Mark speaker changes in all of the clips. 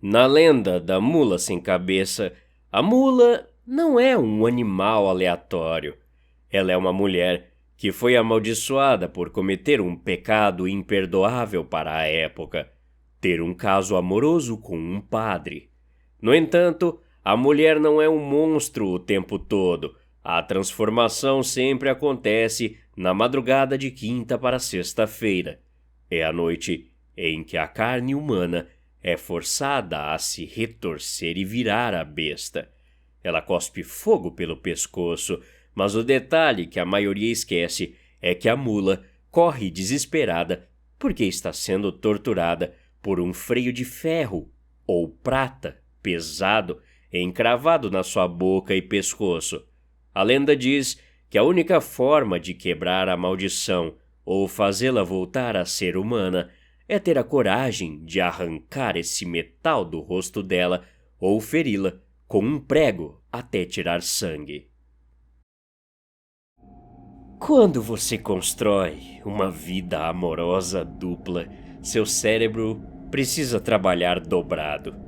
Speaker 1: Na lenda da mula sem cabeça, a mula não é um animal aleatório. Ela é uma mulher que foi amaldiçoada por cometer um pecado imperdoável para a época: ter um caso amoroso com um padre. No entanto, a mulher não é um monstro o tempo todo. A transformação sempre acontece na madrugada de quinta para sexta-feira. É a noite em que a carne humana é forçada a se retorcer e virar a besta. Ela cospe fogo pelo pescoço, mas o detalhe que a maioria esquece é que a mula corre desesperada porque está sendo torturada por um freio de ferro ou prata pesado encravado na sua boca e pescoço. A lenda diz que a única forma de quebrar a maldição ou fazê-la voltar a ser humana é ter a coragem de arrancar esse metal do rosto dela ou feri-la com um prego até tirar sangue. Quando você constrói uma vida amorosa dupla, seu cérebro precisa trabalhar dobrado.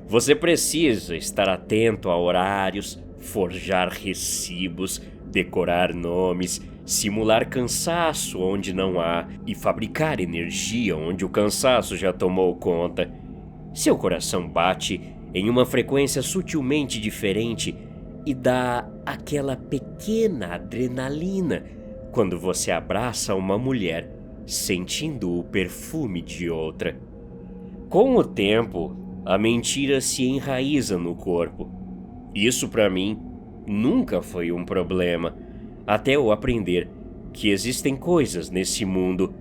Speaker 1: Você precisa estar atento a horários, forjar recibos, decorar nomes, simular cansaço onde não há e fabricar energia onde o cansaço já tomou conta. Seu coração bate em uma frequência sutilmente diferente e dá aquela pequena adrenalina quando você abraça uma mulher, sentindo o perfume de outra. Com o tempo, a mentira se enraiza no corpo. Isso para mim nunca foi um problema, até eu aprender que existem coisas nesse mundo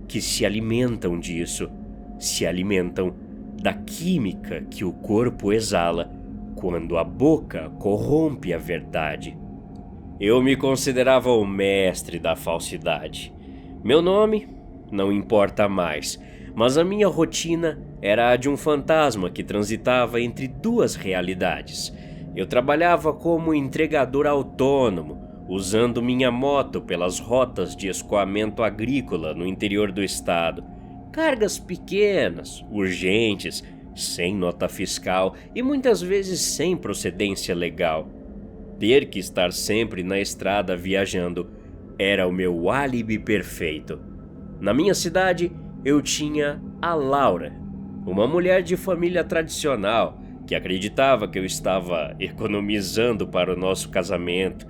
Speaker 1: que se alimentam disso, se alimentam da química que o corpo exala quando a boca corrompe a verdade. Eu me considerava o mestre da falsidade. Meu nome não importa mais, mas a minha rotina era a de um fantasma que transitava entre duas realidades. Eu trabalhava como entregador autônomo, usando minha moto pelas rotas de escoamento agrícola no interior do estado. Cargas pequenas, urgentes, sem nota fiscal e muitas vezes sem procedência legal. Ter que estar sempre na estrada viajando era o meu álibi perfeito. Na minha cidade, eu tinha a Laura, uma mulher de família tradicional que acreditava que eu estava economizando para o nosso casamento,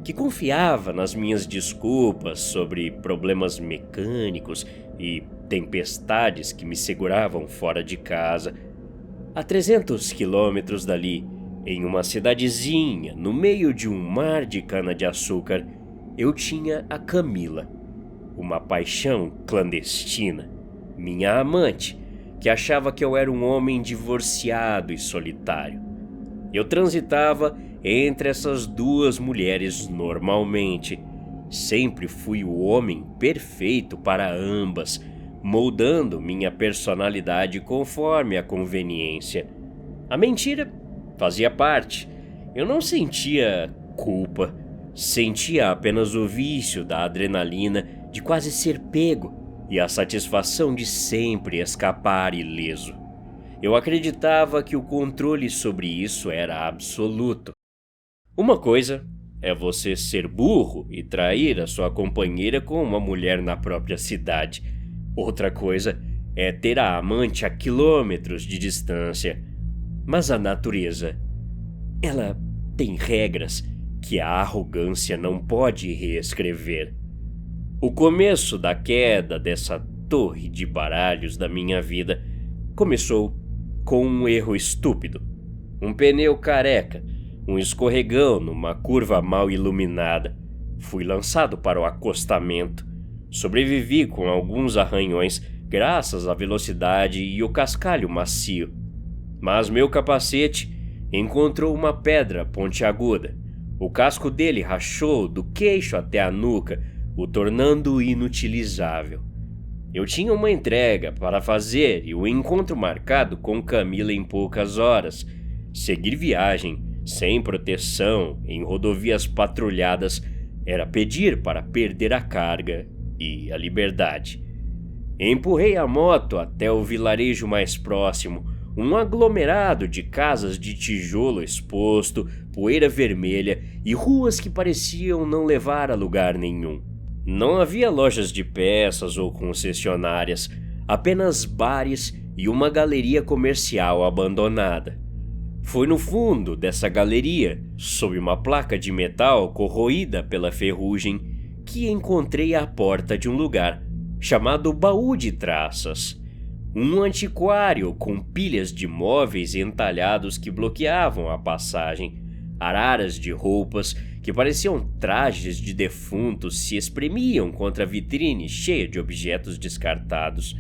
Speaker 1: que confiava nas minhas desculpas sobre problemas mecânicos e tempestades que me seguravam fora de casa. A 300 quilômetros dali, em uma cidadezinha no meio de um mar de cana-de-açúcar, eu tinha a Camila, uma paixão clandestina, minha amante, que achava que eu era um homem divorciado e solitário. Eu transitava entre essas duas mulheres normalmente. Sempre fui o homem perfeito para ambas, moldando minha personalidade conforme a conveniência. A mentira fazia parte. Eu não sentia culpa, sentia apenas o vício da adrenalina de quase ser pego e a satisfação de sempre escapar ileso. Eu acreditava que o controle sobre isso era absoluto. Uma coisa é você ser burro e trair a sua companheira com uma mulher na própria cidade. Outra coisa é ter a amante a quilômetros de distância. Mas a natureza, ela tem regras que a arrogância não pode reescrever. O começo da queda dessa torre de baralhos da minha vida começou com um erro estúpido. Um pneu careca, um escorregão numa curva mal iluminada. Fui lançado para o acostamento. Sobrevivi com alguns arranhões graças à velocidade e o cascalho macio. Mas meu capacete encontrou uma pedra pontiaguda. O casco dele rachou do queixo até a nuca, o tornando inutilizável. Eu tinha uma entrega para fazer e o encontro marcado com Camila em poucas horas. Seguir viagem sem proteção em rodovias patrulhadas era pedir para perder a carga e a liberdade. Empurrei a moto até o vilarejo mais próximo, um aglomerado de casas de tijolo exposto, poeira vermelha e ruas que pareciam não levar a lugar nenhum. Não havia lojas de peças ou concessionárias, apenas bares e uma galeria comercial abandonada. Foi no fundo dessa galeria, sob uma placa de metal corroída pela ferrugem, que encontrei a porta de um lugar chamado Baú de Traças. Um antiquário com pilhas de móveis entalhados que bloqueavam a passagem, araras de roupas que pareciam trajes de defuntos se espremiam contra a vitrine cheia de objetos descartados.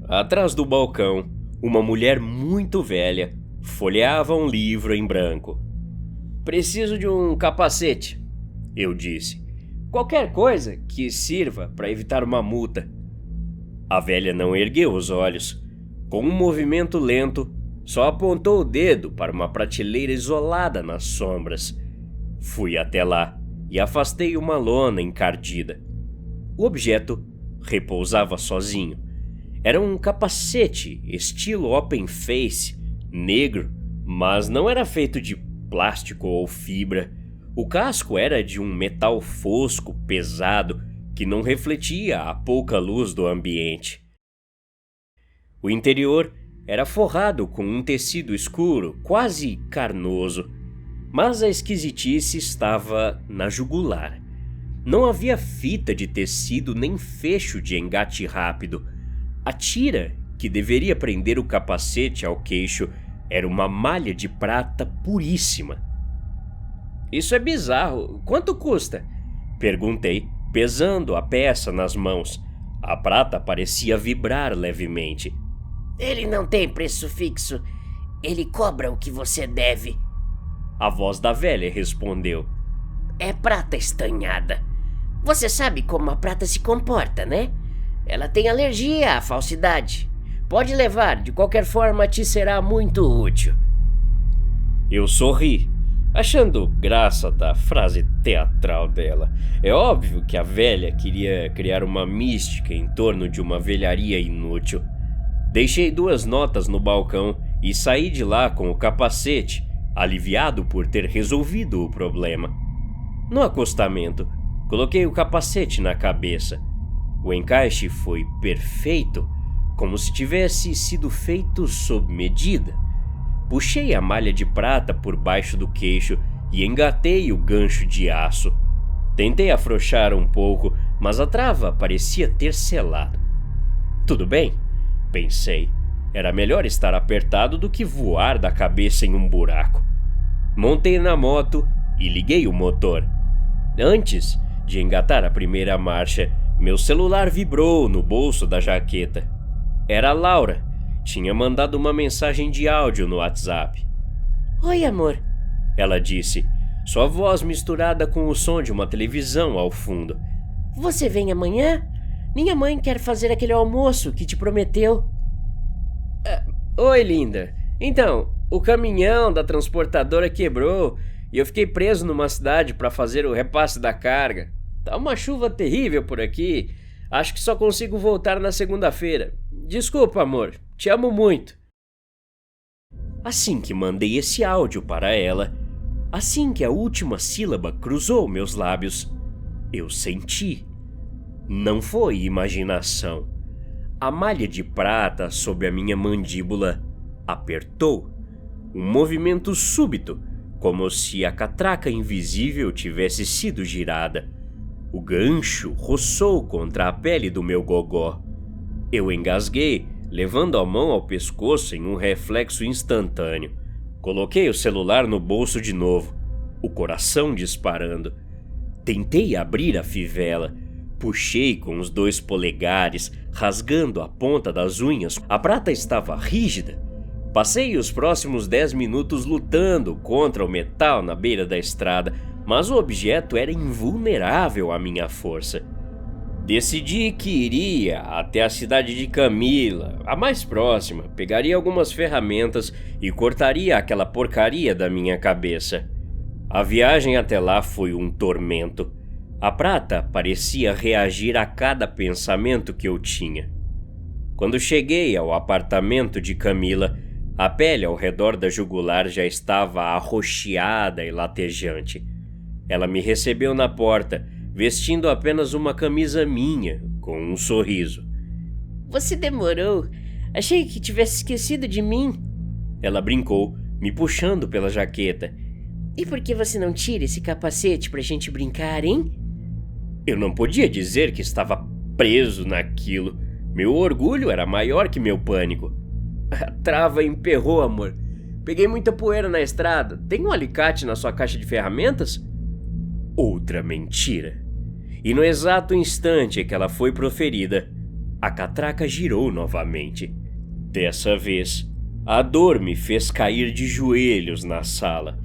Speaker 1: Atrás do balcão, uma mulher muito velha folheava um livro em branco. "Preciso de um capacete", eu disse. "Qualquer coisa que sirva para evitar uma multa." A velha não ergueu os olhos. Com um movimento lento, só apontou o dedo para uma prateleira isolada nas sombras. Fui até lá e afastei uma lona encardida. O objeto repousava sozinho. Era um capacete estilo open face, negro, mas não era feito de plástico ou fibra. O casco era de um metal fosco, pesado, que não refletia a pouca luz do ambiente. O interior era forrado com um tecido escuro, quase carnoso, mas a esquisitice estava na jugular. Não havia fita de tecido nem fecho de engate rápido. A tira que deveria prender o capacete ao queixo era uma malha de prata puríssima. "Isso é bizarro. Quanto custa?" perguntei, pesando a peça nas mãos. A prata parecia vibrar levemente.
Speaker 2: "Ele não tem preço fixo. Ele cobra o que você deve."
Speaker 1: A voz da velha respondeu.
Speaker 2: "É prata estanhada. Você sabe como a prata se comporta, né? Ela tem alergia à falsidade. Pode levar, de qualquer forma te será muito útil."
Speaker 1: Eu sorri, achando graça da frase teatral dela. É óbvio que a velha queria criar uma mística em torno de uma velharia inútil. Deixei 2 notas no balcão e saí de lá com o capacete, aliviado por ter resolvido o problema. No acostamento, coloquei o capacete na cabeça. O encaixe foi perfeito, como se tivesse sido feito sob medida. Puxei a malha de prata por baixo do queixo e engatei o gancho de aço. Tentei afrouxar um pouco, mas a trava parecia ter selado. Tudo bem, pensei. Era melhor estar apertado do que voar da cabeça em um buraco. Montei na moto e liguei o motor. Antes de engatar a primeira marcha, meu celular vibrou no bolso da jaqueta. Era a Laura. Tinha mandado uma mensagem de áudio no WhatsApp.
Speaker 2: "Oi, amor",
Speaker 1: ela disse, sua voz misturada com o som de uma televisão ao fundo.
Speaker 2: "Você vem amanhã? Minha mãe quer fazer aquele almoço que te prometeu."
Speaker 3: Oi, linda. Então, o caminhão da transportadora quebrou e eu fiquei preso numa cidade para fazer o repasse da carga. Tá uma chuva terrível por aqui. Acho que só consigo voltar na segunda-feira. Desculpa, amor. Te amo muito."
Speaker 1: Assim que mandei esse áudio para ela, assim que a última sílaba cruzou meus lábios, eu senti. Não foi imaginação. A malha de prata sob a minha mandíbula apertou. Um movimento súbito, como se a catraca invisível tivesse sido girada. O gancho roçou contra a pele do meu gogó. Eu engasguei, levando a mão ao pescoço em um reflexo instantâneo. Coloquei o celular no bolso de novo, o coração disparando. Tentei abrir a fivela. Puxei com os 2 polegares, rasgando a ponta das unhas. A prata estava rígida. Passei os próximos 10 minutos lutando contra o metal na beira da estrada, mas o objeto era invulnerável à minha força. Decidi que iria até a cidade de Camila, a mais próxima, pegaria algumas ferramentas e cortaria aquela porcaria da minha cabeça. A viagem até lá foi um tormento. A prata parecia reagir a cada pensamento que eu tinha. Quando cheguei ao apartamento de Camila, A pele ao redor da jugular já estava arroxeada e latejante. Ela me recebeu na porta, vestindo apenas uma camisa minha, com um sorriso.
Speaker 2: Você demorou. Achei que tivesse esquecido de mim.
Speaker 1: Ela brincou, me puxando pela jaqueta.
Speaker 2: E por que você não tira esse capacete pra gente brincar, hein?
Speaker 1: Eu não podia dizer que estava preso naquilo. Meu orgulho era maior que meu pânico.
Speaker 3: A trava emperrou, amor. Peguei muita poeira na estrada. Tem um alicate na sua caixa de ferramentas?
Speaker 1: Outra mentira. E no exato instante que ela foi proferida, a catraca girou novamente. Dessa vez, a dor me fez cair de joelhos na sala.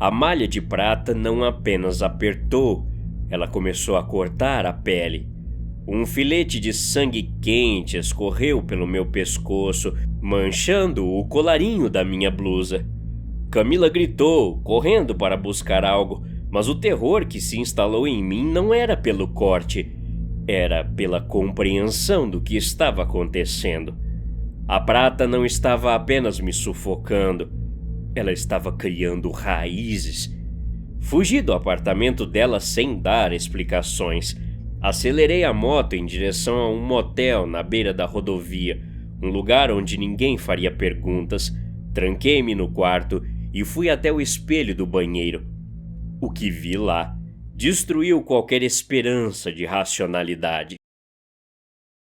Speaker 1: A malha de prata não apenas apertou, ela começou a cortar a pele. Um filete de sangue quente escorreu pelo meu pescoço, manchando o colarinho da minha blusa. Camila gritou, correndo para buscar algo, mas o terror que se instalou em mim não era pelo corte, era pela compreensão do que estava acontecendo. A prata não estava apenas me sufocando, ela estava criando raízes. Fugi do apartamento dela sem dar explicações. Acelerei a moto em direção a um motel na beira da rodovia, um lugar onde ninguém faria perguntas. Tranquei-me no quarto e fui até o espelho do banheiro. O que vi lá destruiu qualquer esperança de racionalidade.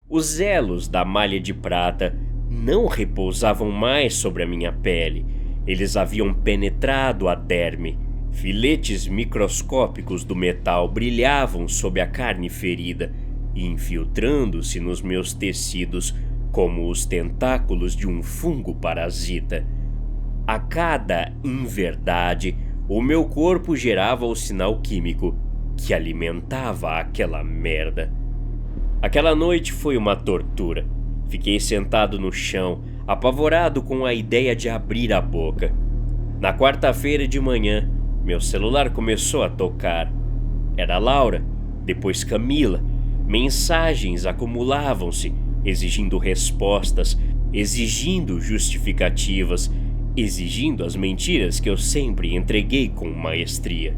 Speaker 1: Os elos da malha de prata não repousavam mais sobre a minha pele. Eles haviam penetrado a derme. Filetes microscópicos do metal brilhavam sob a carne ferida, infiltrando-se nos meus tecidos como os tentáculos de um fungo parasita. A cada inverdade, o meu corpo gerava o sinal químico que alimentava aquela merda. Aquela noite foi uma tortura. Fiquei sentado no chão, apavorado com a ideia de abrir a boca. Na quarta-feira de manhã, meu celular começou a tocar. Era Laura, depois Camila. Mensagens acumulavam-se, exigindo respostas, exigindo justificativas, exigindo as mentiras que eu sempre entreguei com maestria.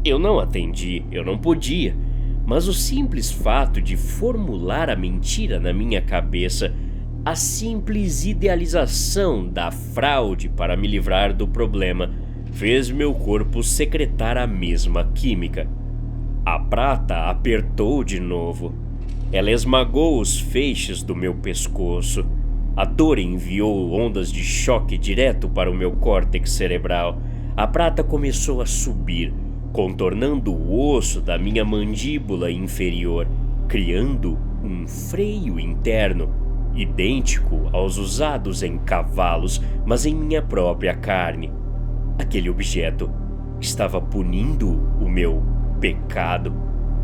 Speaker 1: Eu não atendi, eu não podia, mas o simples fato de formular a mentira na minha cabeça, a simples idealização da fraude para me livrar do problema, fez meu corpo secretar a mesma química. A prata apertou de novo. Ela esmagou os feixes do meu pescoço. A dor enviou ondas de choque direto para o meu córtex cerebral. A prata começou a subir, contornando o osso da minha mandíbula inferior, criando um freio interno, idêntico aos usados em cavalos, mas em minha própria carne. Aquele objeto estava punindo o meu pecado.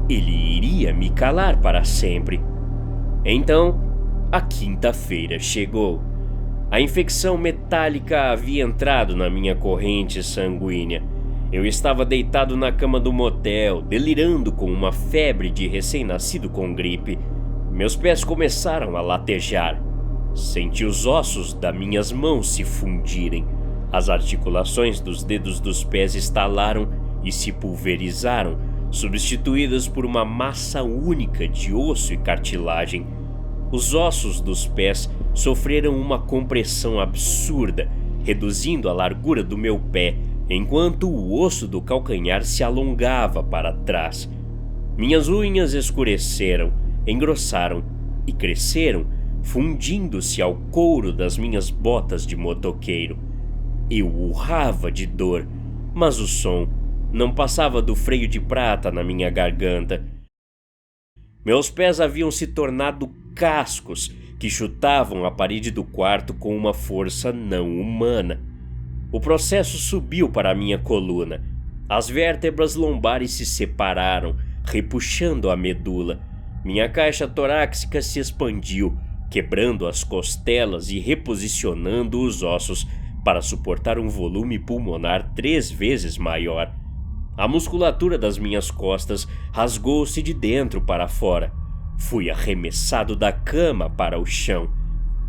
Speaker 1: Ele iria me calar para sempre. Então, a quinta-feira chegou. A infecção metálica havia entrado na minha corrente sanguínea. Eu estava deitado na cama do motel, delirando com uma febre de recém-nascido com gripe. Meus pés começaram a latejar. Senti os ossos das minhas mãos se fundirem. As articulações dos dedos dos pés estalaram e se pulverizaram, substituídas por uma massa única de osso e cartilagem. Os ossos dos pés sofreram uma compressão absurda, reduzindo a largura do meu pé, enquanto o osso do calcanhar se alongava para trás. Minhas unhas escureceram, engrossaram e cresceram, fundindo-se ao couro das minhas botas de motoqueiro. Eu urrava de dor, mas o som não passava do freio de prata na minha garganta. Meus pés haviam se tornado cascos que chutavam a parede do quarto com uma força não humana. O processo subiu para a minha coluna. As vértebras lombares se separaram, repuxando a medula. Minha caixa torácica se expandiu, quebrando as costelas e reposicionando os ossos para suportar um volume pulmonar 3 vezes maior. A musculatura das minhas costas rasgou-se de dentro para fora. Fui arremessado da cama para o chão.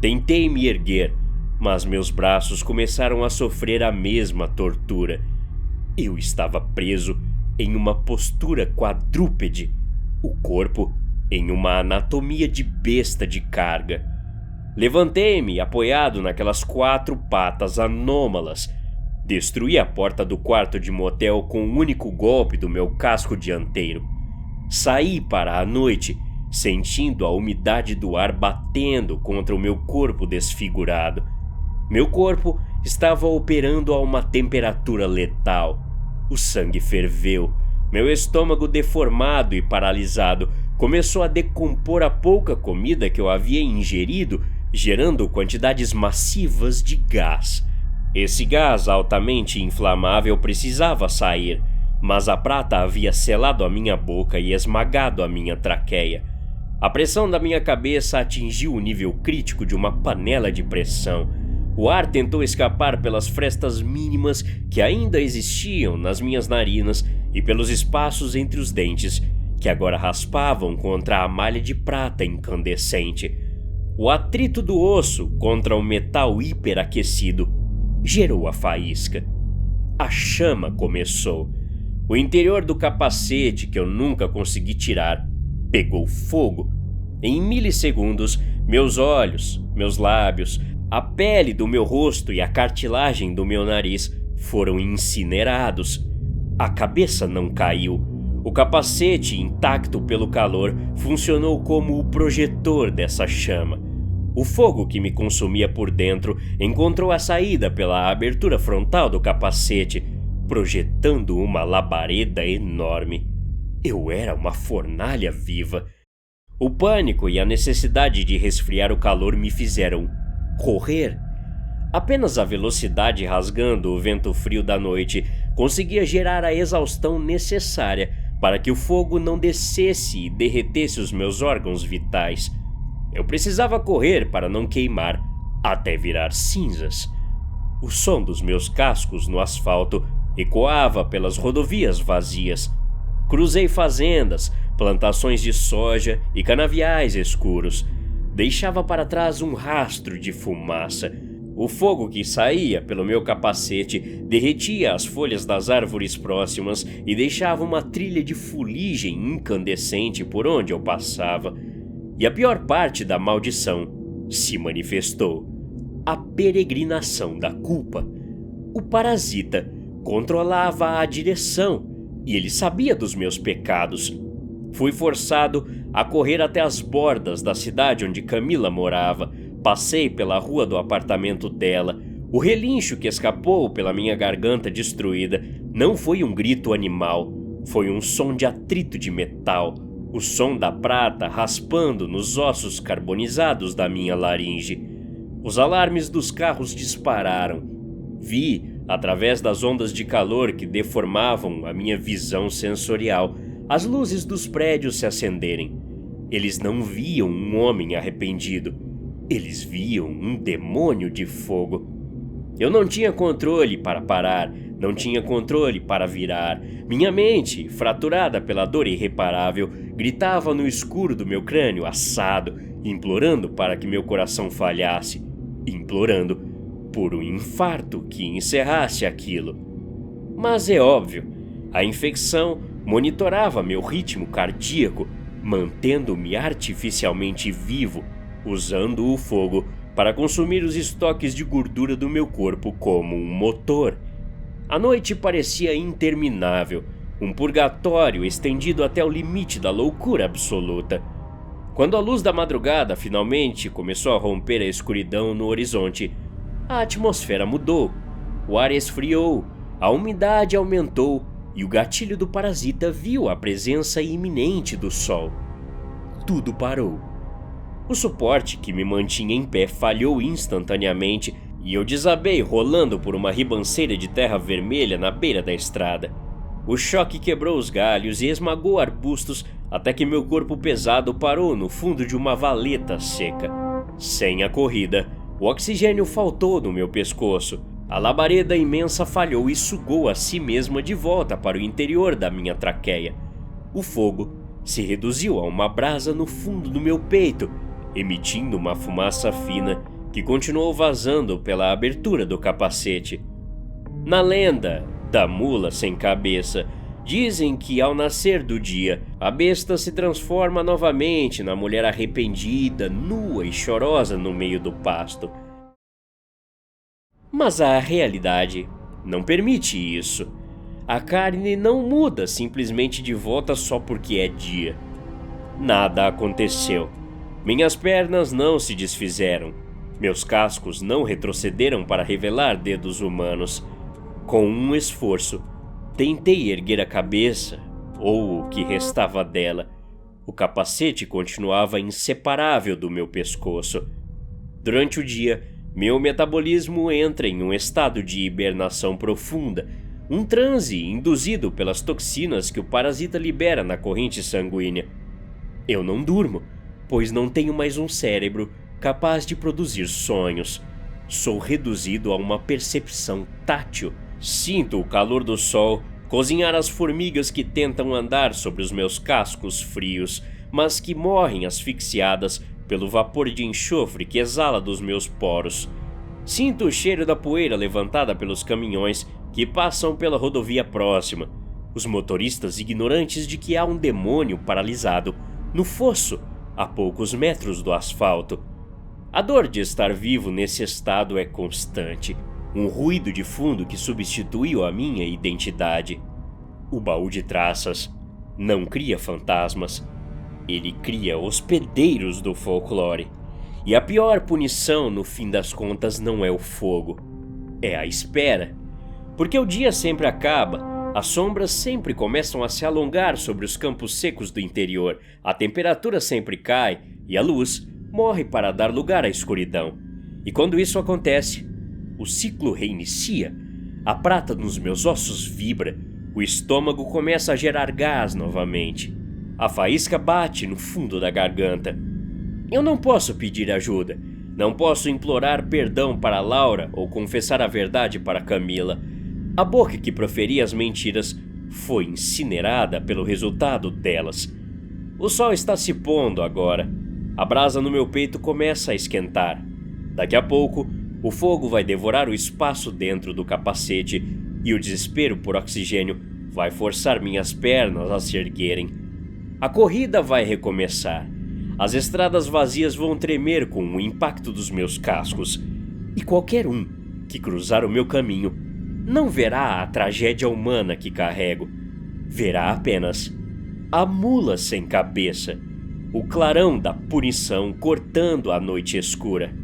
Speaker 1: Tentei me erguer, mas meus braços começaram a sofrer a mesma tortura. Eu estava preso em uma postura quadrúpede, o corpo em uma anatomia de besta de carga. Levantei-me apoiado naquelas 4 patas anômalas. Destruí a porta do quarto de motel com um único golpe do meu casco dianteiro. Saí para a noite, sentindo a umidade do ar batendo contra o meu corpo desfigurado. Meu corpo estava operando a uma temperatura letal. O sangue ferveu. Meu estômago, deformado e paralisado, começou a decompor a pouca comida que eu havia ingerido, gerando quantidades massivas de gás. Esse gás altamente inflamável precisava sair, mas a prata havia selado a minha boca e esmagado a minha traqueia. A pressão da minha cabeça atingiu o nível crítico de uma panela de pressão. O ar tentou escapar pelas frestas mínimas que ainda existiam nas minhas narinas e pelos espaços entre os dentes, que agora raspavam contra a malha de prata incandescente. O atrito do osso contra o metal hiperaquecido gerou a faísca. A chama começou. O interior do capacete, que eu nunca consegui tirar, pegou fogo. Em milissegundos, meus olhos, meus lábios, a pele do meu rosto e a cartilagem do meu nariz foram incinerados. A cabeça não caiu. O capacete, intacto pelo calor, funcionou como o projetor dessa chama. O fogo que me consumia por dentro encontrou a saída pela abertura frontal do capacete, projetando uma labareda enorme. Eu era uma fornalha viva. O pânico e a necessidade de resfriar o calor me fizeram correr. Apenas a velocidade rasgando o vento frio da noite conseguia gerar a exaustão necessária para que o fogo não descesse e derretesse os meus órgãos vitais. Eu precisava correr para não queimar, até virar cinzas. O som dos meus cascos no asfalto ecoava pelas rodovias vazias. Cruzei fazendas, plantações de soja e canaviais escuros. Deixava para trás um rastro de fumaça. O fogo que saía pelo meu capacete derretia as folhas das árvores próximas e deixava uma trilha de fuligem incandescente por onde eu passava. E a pior parte da maldição se manifestou: a peregrinação da culpa. O parasita controlava a direção e ele sabia dos meus pecados. Fui forçado a correr até as bordas da cidade onde Camila morava. Passei pela rua do apartamento dela. O relincho que escapou pela minha garganta destruída não foi um grito animal, foi um som de atrito de metal, o som da prata raspando nos ossos carbonizados da minha laringe. Os alarmes dos carros dispararam. Vi, através das ondas de calor que deformavam a minha visão sensorial, as luzes dos prédios se acenderem. Eles não viam um homem arrependido. Eles viam um demônio de fogo. Eu não tinha controle para parar, não tinha controle para virar. Minha mente, fraturada pela dor irreparável, gritava no escuro do meu crânio assado, implorando para que meu coração falhasse, implorando por um infarto que encerrasse aquilo. Mas é óbvio, a infecção monitorava meu ritmo cardíaco, mantendo-me artificialmente vivo, usando o fogo para consumir os estoques de gordura do meu corpo como um motor. A noite parecia interminável, um purgatório estendido até o limite da loucura absoluta. Quando a luz da madrugada finalmente começou a romper a escuridão no horizonte, a atmosfera mudou, o ar esfriou, a umidade aumentou e o gatilho do parasita viu a presença iminente do sol. Tudo parou. O suporte que me mantinha em pé falhou instantaneamente e eu desabei rolando por uma ribanceira de terra vermelha na beira da estrada. O choque quebrou os galhos e esmagou arbustos até que meu corpo pesado parou no fundo de uma valeta seca. Sem a corrida, o oxigênio faltou no meu pescoço. A labareda imensa falhou e sugou a si mesma de volta para o interior da minha traqueia. O fogo se reduziu a uma brasa no fundo do meu peito, emitindo uma fumaça fina que continuou vazando pela abertura do capacete. Na lenda da mula sem cabeça, dizem que ao nascer do dia, a besta se transforma novamente na mulher arrependida, nua e chorosa no meio do pasto. Mas a realidade não permite isso. A carne não muda simplesmente de volta só porque é dia. Nada aconteceu. Minhas pernas não se desfizeram. Meus cascos não retrocederam para revelar dedos humanos. Com um esforço, tentei erguer a cabeça, ou o que restava dela. O capacete continuava inseparável do meu pescoço. Durante o dia, meu metabolismo entra em um estado de hibernação profunda, um transe induzido pelas toxinas que o parasita libera na corrente sanguínea. Eu não durmo, pois não tenho mais um cérebro capaz de produzir sonhos. Sou reduzido a uma percepção tátil. Sinto o calor do sol cozinhar as formigas que tentam andar sobre os meus cascos frios, mas que morrem asfixiadas pelo vapor de enxofre que exala dos meus poros. Sinto o cheiro da poeira levantada pelos caminhões que passam pela rodovia próxima, os motoristas ignorantes de que há um demônio paralisado no fosso a poucos metros do asfalto. A dor de estar vivo nesse estado é constante, um ruído de fundo que substituiu a minha identidade. O baú de traças não cria fantasmas, ele cria hospedeiros do folclore. E a pior punição, no fim das contas, não é o fogo, é a espera. Porque o dia sempre acaba, as sombras sempre começam a se alongar sobre os campos secos do interior, a temperatura sempre cai e a luz morre para dar lugar à escuridão. E quando isso acontece, o ciclo reinicia, a prata nos meus ossos vibra, o estômago começa a gerar gás novamente. A faísca bate no fundo da garganta. Eu não posso pedir ajuda, não posso implorar perdão para Laura ou confessar a verdade para Camila. A boca que proferia as mentiras foi incinerada pelo resultado delas. O sol está se pondo agora. A brasa no meu peito começa a esquentar. Daqui a pouco, o fogo vai devorar o espaço dentro do capacete e o desespero por oxigênio vai forçar minhas pernas a se erguerem. A corrida vai recomeçar. As estradas vazias vão tremer com o impacto dos meus cascos. E qualquer um que cruzar o meu caminho não verá a tragédia humana que carrego. Verá apenas a mula sem cabeça, o clarão da punição cortando a noite escura.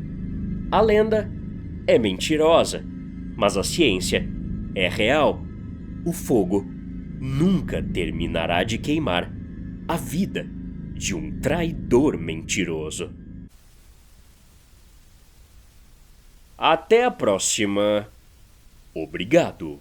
Speaker 1: A lenda é mentirosa, mas a ciência é real. O fogo nunca terminará de queimar a vida de um traidor mentiroso. Até a próxima. Obrigado.